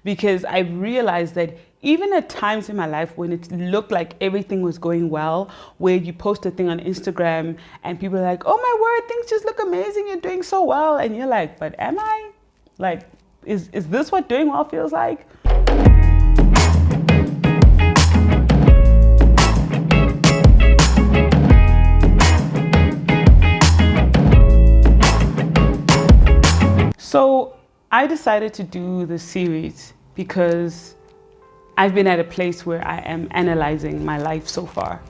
because I realized that even at times in my life when it looked like everything was going well, where you post a thing on Instagram and people are like, oh my word, things just look amazing, you're doing so well. And you're like, but am I? Like, is this what doing well feels like? So I decided to do this series because I've been at a place where I am analyzing my life so far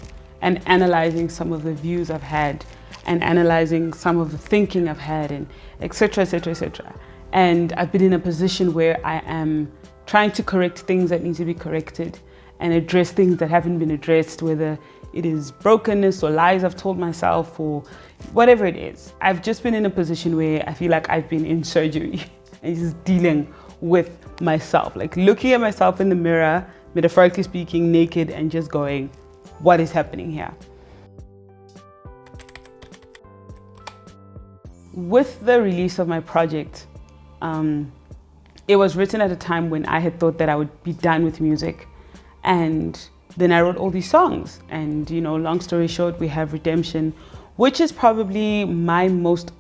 and analyzing some of the views I've had and analyzing some of the thinking I've had and etc, etc, etc. And I've been in a position where I am trying to correct things that need to be corrected and address things that haven't been addressed, whether it is brokenness or lies I've told myself or whatever it is. I've just been in a position where I feel like I've been in surgery and just dealing with myself, like looking at myself in the mirror, metaphorically speaking, naked, and just going, what is happening here? With the release of my project, it was written at a time when I had thought that I would be done with music. And then I wrote all these songs. And, you know, long story short, we have Redemption, which is probably the most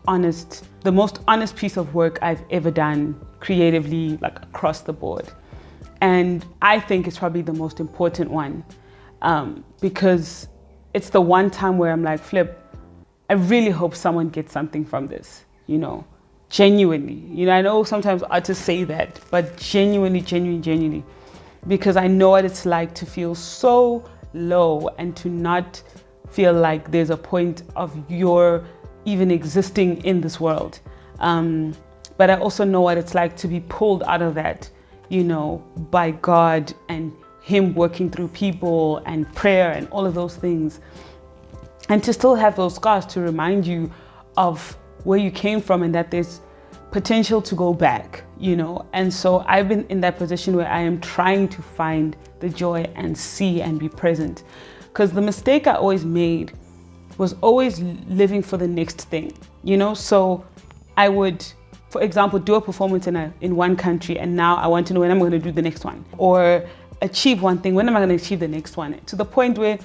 honest piece of work I've ever done creatively, like across the board. And I think it's probably the most important one because it's the one time where I'm like, flip, I really hope someone gets something from this, you know, genuinely. You know, I know sometimes artists say that, but genuinely, because I know what it's like to feel so low and to not feel like there's a point of your even existing in this world. But I also know what it's like to be pulled out of that, you know, by God and Him working through people and prayer and all of those things. And to still have those scars to remind you of where you came from and that there's potential to go back, you know. And so I've been in that position where I am trying to find the joy and see and be present. Because the mistake I always made was always living for the next thing, you know. So I would, for example, do a performance in one country and now I want to know when I'm going to do the next one, or achieve one thing, when am I going to achieve the next one, to the point where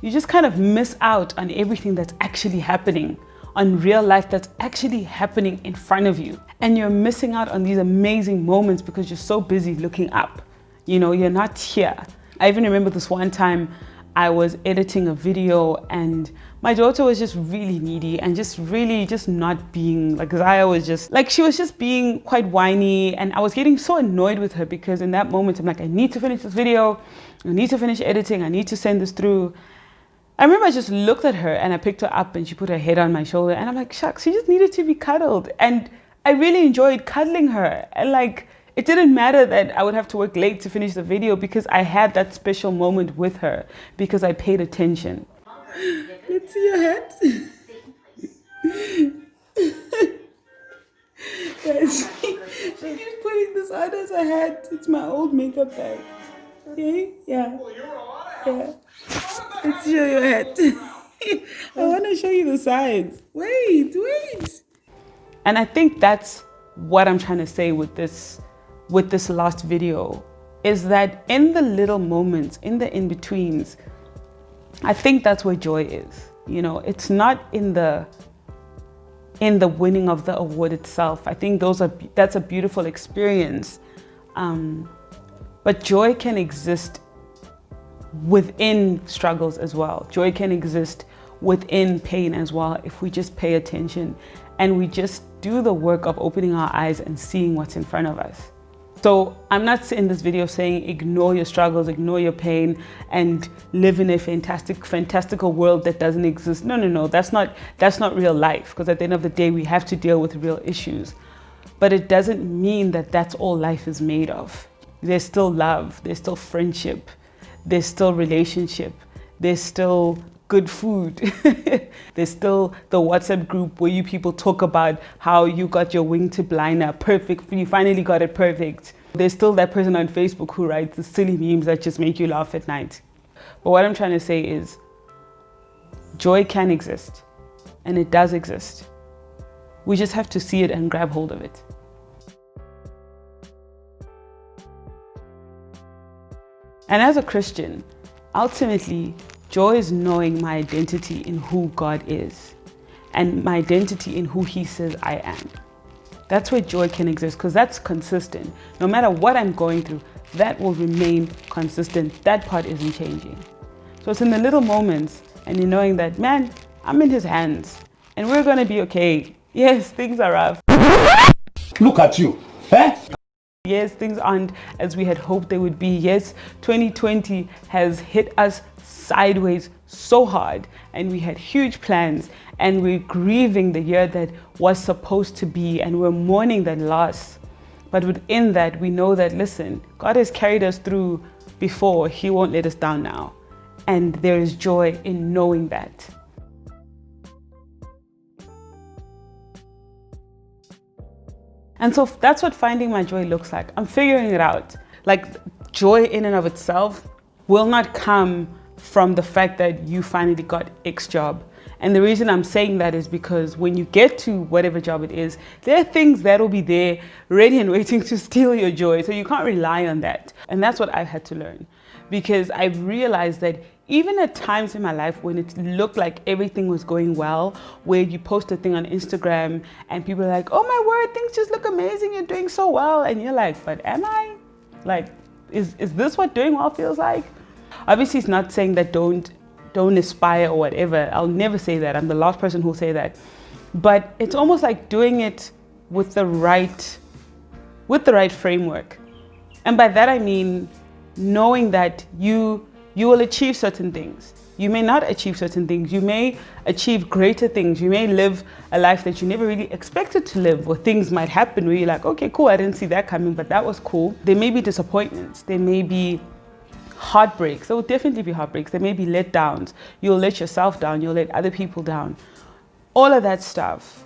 you just kind of miss out on everything that's actually happening, on real life that's actually happening in front of you. And you're missing out on these amazing moments because you're so busy looking up. You know, you're not here. I even remember this one time I was editing a video and my daughter was just really needy and just really just not being, like, Zaya was just, like, she was just being quite whiny, and I was getting so annoyed with her because in that moment I'm like, I need to finish this video, I need to finish editing, I need to send this through. I remember I just looked at her and I picked her up and she put her head on my shoulder and I'm like, shucks, she just needed to be cuddled. And I really enjoyed cuddling her. And like, it didn't matter that I would have to work late to finish the video because I had that special moment with her because I paid attention. Let's see your hat. Guys, she keeps putting this on as a hat. It's my old makeup bag. Okay? Yeah. Yeah. Let's show your hat. I want to show you the sides. Wait. And I think that's what I'm trying to say with this last video, is that in the little moments, in the in-betweens, I think that's where joy is. You know, it's not in the winning of the award itself. I think that's a beautiful experience. But joy can exist within struggles as well. Joy can exist within pain as well if we just pay attention and we just do the work of opening our eyes and seeing what's in front of us. So I'm not in this video saying ignore your struggles, ignore your pain, and live in a fantastical world that doesn't exist. No, that's not real life, because at the end of the day we have to deal with real issues. But it doesn't mean that that's all life is made of. There's still love, there's still friendship, there's still relationship, there's still good food. There's still the WhatsApp group where you people talk about how you got your wingtip liner perfect, you finally got it perfect. There's still that person on Facebook who writes the silly memes that just make you laugh at night. But what I'm trying to say is joy can exist, and it does exist. We just have to see it and grab hold of it. And as a Christian, ultimately, joy is knowing my identity in who God is and my identity in who He says I am. That's where joy can exist, because that's consistent. No matter what I'm going through, that will remain consistent. That part isn't changing. So it's in the little moments and in knowing that, man, I'm in His hands and we're going to be okay. Yes, things are rough. Look at you. Eh? Yes, things aren't as we had hoped they would be. Yes, 2020 has hit us sideways so hard and we had huge plans and we're grieving the year that was supposed to be and we're mourning that loss. But within that, we know that, listen, God has carried us through before. He won't let us down now. And there is joy in knowing that. And so that's what finding my joy looks like. I'm figuring it out. Like, joy in and of itself will not come from the fact that you finally got X job. And the reason I'm saying that is because when you get to whatever job it is, there are things that will be there ready and waiting to steal your joy. So you can't rely on that. And that's what I've had to learn, because I've realized that even at times in my life when it looked like everything was going well, where you post a thing on Instagram and people are like, oh my word, things just look amazing, you're doing so well. And you're like, but am I? Like, is this what doing well feels like? Obviously, it's not saying that don't aspire or whatever. I'll never say that. I'm the last person who'll say that. But it's almost like doing it with the right framework. And by that I mean knowing that you will achieve certain things. You may not achieve certain things. You may achieve greater things. You may live a life that you never really expected to live, or things might happen where you're like, okay, cool, I didn't see that coming, but that was cool. There may be disappointments. There may be heartbreaks. There will definitely be heartbreaks. There may be letdowns. You'll let yourself down. You'll let other people down. All of that stuff.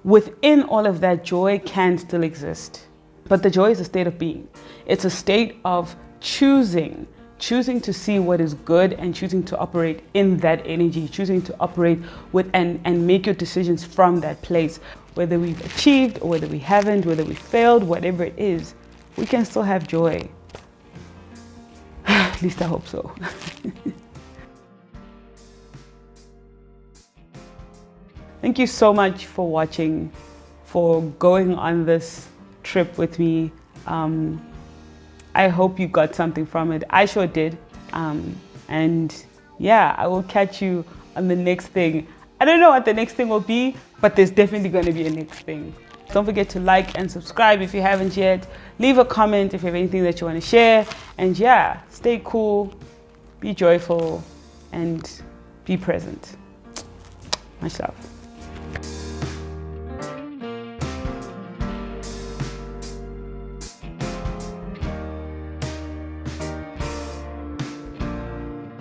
Within all of that, joy can still exist. But the joy is a state of being. It's a state of choosing to see what is good and choosing to operate in that energy, choosing to operate with and make your decisions from that place. Whether we've achieved or whether we haven't, whether we failed, whatever it is, we can still have joy. At least I hope so. Thank you so much for watching, for going on this trip with me. I hope you got something from it. I sure did. And yeah, I will catch you on the next thing. I don't know what the next thing will be, but there's definitely going to be a next thing. Don't forget to like and subscribe if you haven't yet. Leave a comment if you have anything that you want to share. And yeah, stay cool, be joyful, and be present. Much love.